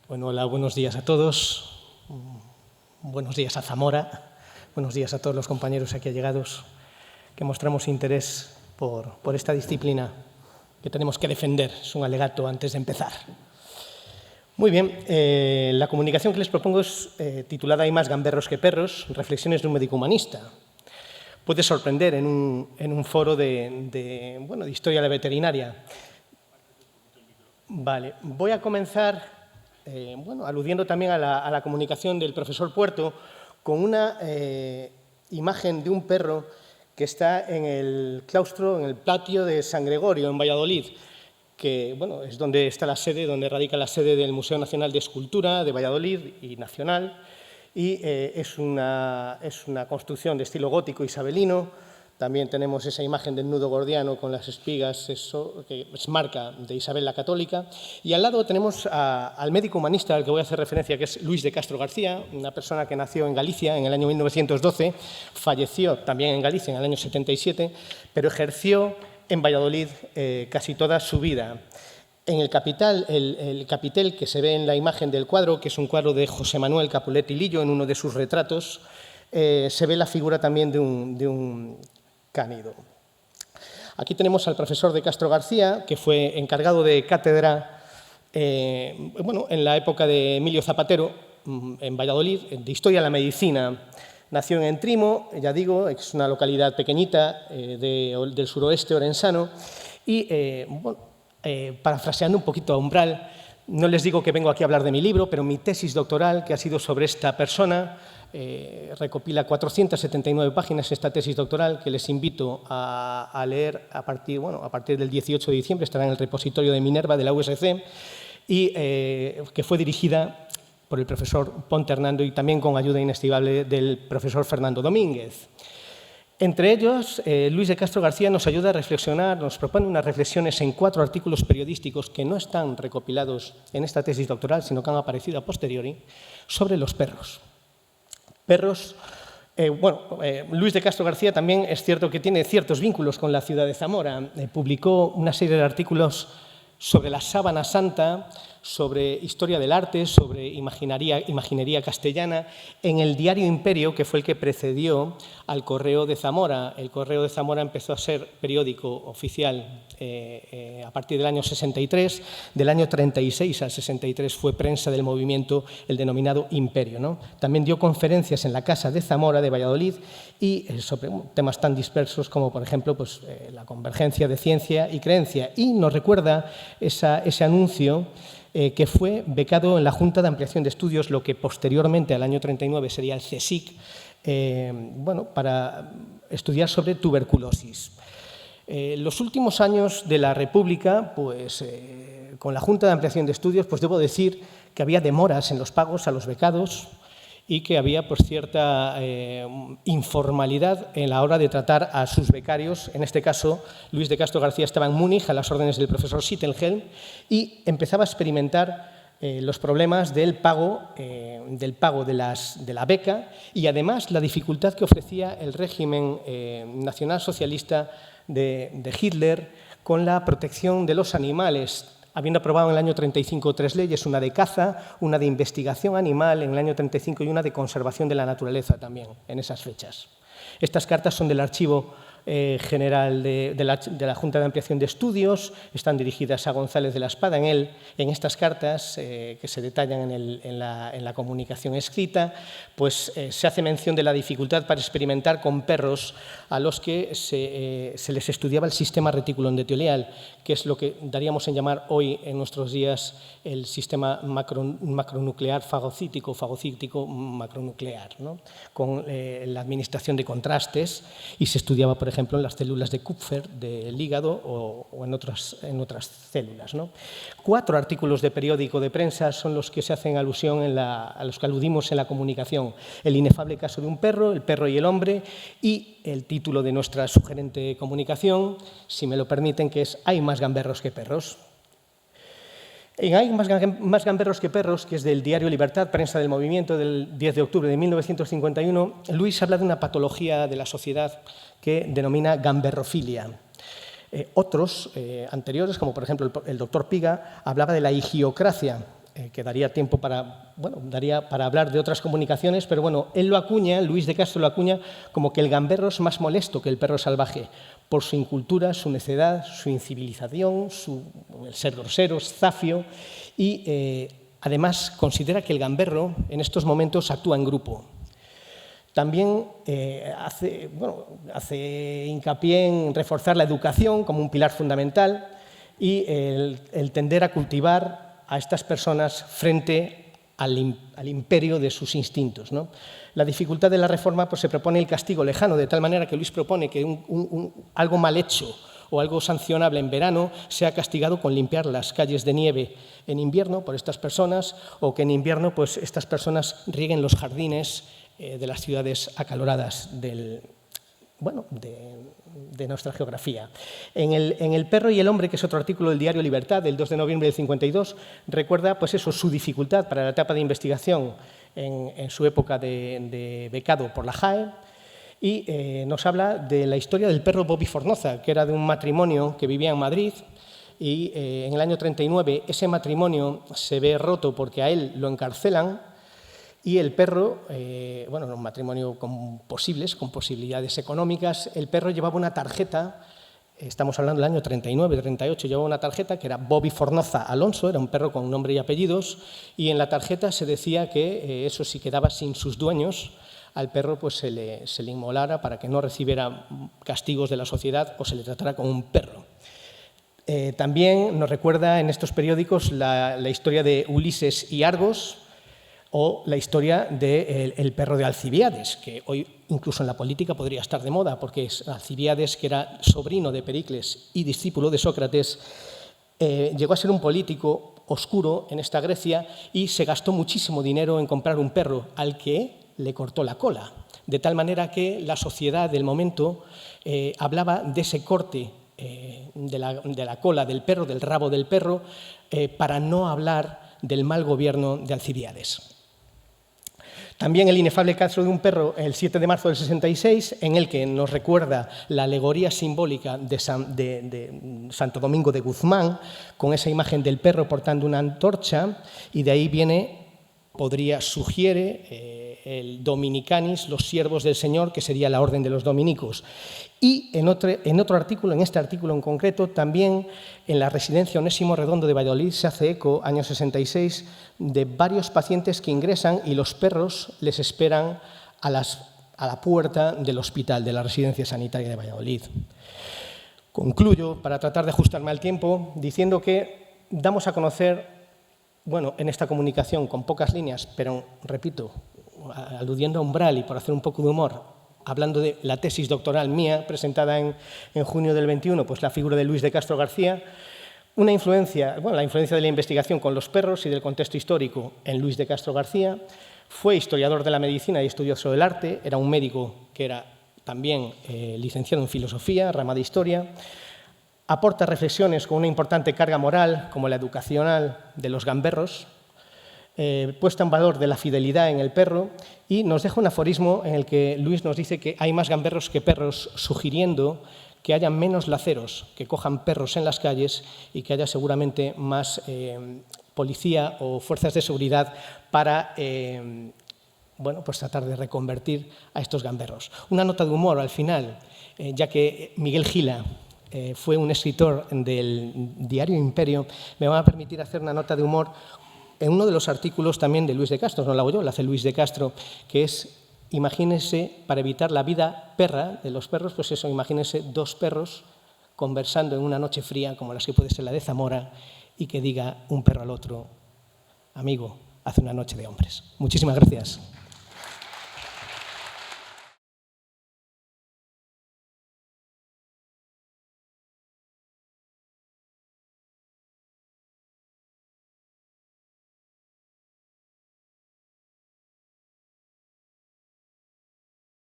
Bueno, hola, buenos días a todos. Buenos días a Zamora. Buenos días a todos los compañeros aquí allegados que mostramos interés por esta disciplina que tenemos que defender. Es un alegato antes de empezar. Muy bien, la comunicación que les propongo es titulada «Hay más gamberros que perros, reflexiones de un médico humanista». Puede sorprender en un foro de historia de la veterinaria. Vale, voy a comenzar aludiendo también a la comunicación del profesor Puerto con una imagen de un perro que está en el claustro, en el patio de San Gregorio, en Valladolid, que es donde está la sede, donde radica la sede del Museo Nacional de Escultura de Valladolid y Nacional, y es una construcción de estilo gótico isabelino. También tenemos esa imagen del nudo gordiano con las espigas, eso, que es marca de Isabel la Católica. Y al lado tenemos al médico humanista al que voy a hacer referencia, que es Luis de Castro García, una persona que nació en Galicia en el año 1912, falleció también en Galicia en el año 77, pero ejerció en Valladolid casi toda su vida. En el capitel que se ve en la imagen del cuadro, que es un cuadro de José Manuel Capulet y Lillo, en uno de sus retratos, se ve la figura también de un cánido. Aquí tenemos al profesor de Castro García, que fue encargado de cátedra en la época de Emilio Zapatero, en Valladolid, de Historia de la Medicina. Nació en Entrimo, ya digo, es una localidad pequeñita del suroeste orensano, y parafraseando un poquito a Umbral, no les digo que vengo aquí a hablar de mi libro, pero mi tesis doctoral, que ha sido sobre esta persona, recopila 479 páginas esta tesis doctoral, que les invito a leer a partir del 18 de diciembre, estará en el repositorio de Minerva de la USC, y que fue dirigida por el profesor Ponte Hernando y también con ayuda inestimable del profesor Fernando Domínguez. Entre ellos, Luis de Castro García nos ayuda a reflexionar, nos propone unas reflexiones en 4 artículos periodísticos que no están recopilados en esta tesis doctoral, sino que han aparecido a posteriori, sobre los perros. Luis de Castro García también es cierto que tiene ciertos vínculos con la ciudad de Zamora. Publicó una serie de artículos sobre la sábana santa, sobre historia del arte, sobre imaginería castellana, en el diario Imperio, que fue el que precedió al Correo de Zamora. El Correo de Zamora empezó a ser periódico oficial a partir del año 63, del año 36 al 63 fue prensa del movimiento, el denominado Imperio, ¿no? También dio conferencias en la Casa de Zamora de Valladolid y sobre temas tan dispersos como, por ejemplo, la convergencia de ciencia y creencia. Y nos recuerda ese anuncio que fue becado en la Junta de Ampliación de Estudios, lo que posteriormente, al año 39, sería el CSIC, para estudiar sobre tuberculosis. Los últimos años de la República, con la Junta de Ampliación de Estudios, debo decir que había demoras en los pagos a los becados y que había cierta informalidad en la hora de tratar a sus becarios. En este caso, Luis de Castro García estaba en Múnich a las órdenes del profesor Sittelhelm y empezaba a experimentar los problemas del pago de la beca y además la dificultad que ofrecía el régimen nacionalsocialista de Hitler con la protección de los animales, habiendo aprobado en el año 35 3 leyes, una de caza, una de investigación animal en el año 35 y una de conservación de la naturaleza también en esas fechas. Estas cartas son del Archivo General de la Junta de Ampliación de Estudios, están dirigidas a González de la Espada. En estas cartas, que se detallan en la comunicación escrita, se hace mención de la dificultad para experimentar con perros a los que se les estudiaba el sistema reticuloendotelial, que es lo que daríamos en llamar hoy en nuestros días el sistema macronuclear fagocítico macronuclear, ¿no? Con la administración de contrastes, y se estudiaba, por ejemplo, en las células de Kupfer del hígado o en otras células, ¿no? 4 artículos de periódico de prensa son los que se hacen alusión a los que aludimos en la comunicación. El inefable caso de un perro, El perro y el hombre, y el título de nuestra sugerente comunicación, si me lo permiten, que es «Hay más gamberros que perros». En «Hay más gamberros que perros», que es del diario Libertad, prensa del movimiento del 10 de octubre de 1951, Luis habla de una patología de la sociedad que denomina gamberrofilia. Otros anteriores, como por ejemplo el doctor Piga, hablaba de la higiocracia, que daría tiempo para, bueno, daría para hablar de otras comunicaciones, pero bueno, él lo acuña, Luis de Castro lo acuña como que el gamberro es más molesto que el perro salvaje, por su incultura, su necedad, su incivilización, el ser grosero, zafio, y además considera que el gamberro en estos momentos actúa en grupo. También hace hincapié en reforzar la educación como un pilar fundamental y el tender a cultivar a estas personas frente al imperio de sus instintos, ¿no? La dificultad de la reforma pues, se propone el castigo lejano, de tal manera que Luis propone que algo mal hecho o algo sancionable en verano sea castigado con limpiar las calles de nieve en invierno por estas personas, o que en invierno pues, estas personas rieguen los jardines de las ciudades acaloradas de nuestra geografía. En el perro y el hombre, que es otro artículo del diario Libertad, del 2 de noviembre del 52, recuerda pues eso, su dificultad para la etapa de investigación en su época de becado por la JAE, y nos habla de la historia del perro Bobby Fornoza, que era de un matrimonio que vivía en Madrid, y en el año 39 ese matrimonio se ve roto porque a él lo encarcelan. Y el perro, bueno, un matrimonio con posibilidades económicas, el perro llevaba una tarjeta, estamos hablando del año 39, 38, llevaba una tarjeta que era Bobby Fornoza Alonso, era un perro con nombre y apellidos, y en la tarjeta se decía que eso, si quedaba sin sus dueños, al perro pues se le inmolara para que no recibiera castigos de la sociedad o se le tratara como un perro. También nos recuerda en estos periódicos la historia de Ulises y Argos, o la historia del perro de Alcibíades, que hoy incluso en la política podría estar de moda, porque Alcibíades, que era sobrino de Pericles y discípulo de Sócrates, llegó a ser un político oscuro en esta Grecia y se gastó muchísimo dinero en comprar un perro al que le cortó la cola, de tal manera que la sociedad del momento hablaba de ese corte de la cola del perro, del rabo del perro, para no hablar del mal gobierno de Alcibíades. También el inefable caso de un perro, el 7 de marzo del 66, en el que nos recuerda la alegoría simbólica de Santo Domingo de Guzmán, con esa imagen del perro portando una antorcha, y de ahí sugiere el Dominicanis, los siervos del Señor, que sería la orden de los dominicos. Y en otro artículo, en este artículo en concreto, también en la residencia Onésimo Redondo de Valladolid se hace eco, año 66, de varios pacientes que ingresan y los perros les esperan a la puerta del hospital, de la residencia sanitaria de Valladolid. Concluyo, para tratar de ajustarme al tiempo, diciendo que damos a conocer, bueno, en esta comunicación con pocas líneas, pero, repito, aludiendo a Umbral y por hacer un poco de humor, hablando de la tesis doctoral mía, presentada en junio del 21, pues la figura de Luis de Castro García, la influencia de la investigación con los perros y del contexto histórico en Luis de Castro García. Fue historiador de la medicina y estudioso del arte, era un médico que era también licenciado en filosofía, rama de historia. Aporta reflexiones con una importante carga moral, como la educacional de los gamberros, puesta en valor de la fidelidad en el perro, y nos deja un aforismo en el que Luis nos dice que hay más gamberros que perros, sugiriendo que haya menos laceros que cojan perros en las calles y que haya seguramente más policía o fuerzas de seguridad para pues tratar de reconvertir a estos gamberros. Una nota de humor al final, ya que Miguel Gila fue un escritor del diario Imperio, me va a permitir hacer una nota de humor en uno de los artículos también de Luis de Castro, no lo hago yo, lo hace Luis de Castro, que es, imagínense, para evitar la vida perra de los perros, pues eso, imagínense dos perros conversando en una noche fría, como las que puede ser la de Zamora, y que diga un perro al otro, amigo, hace una noche de hombres. Muchísimas gracias.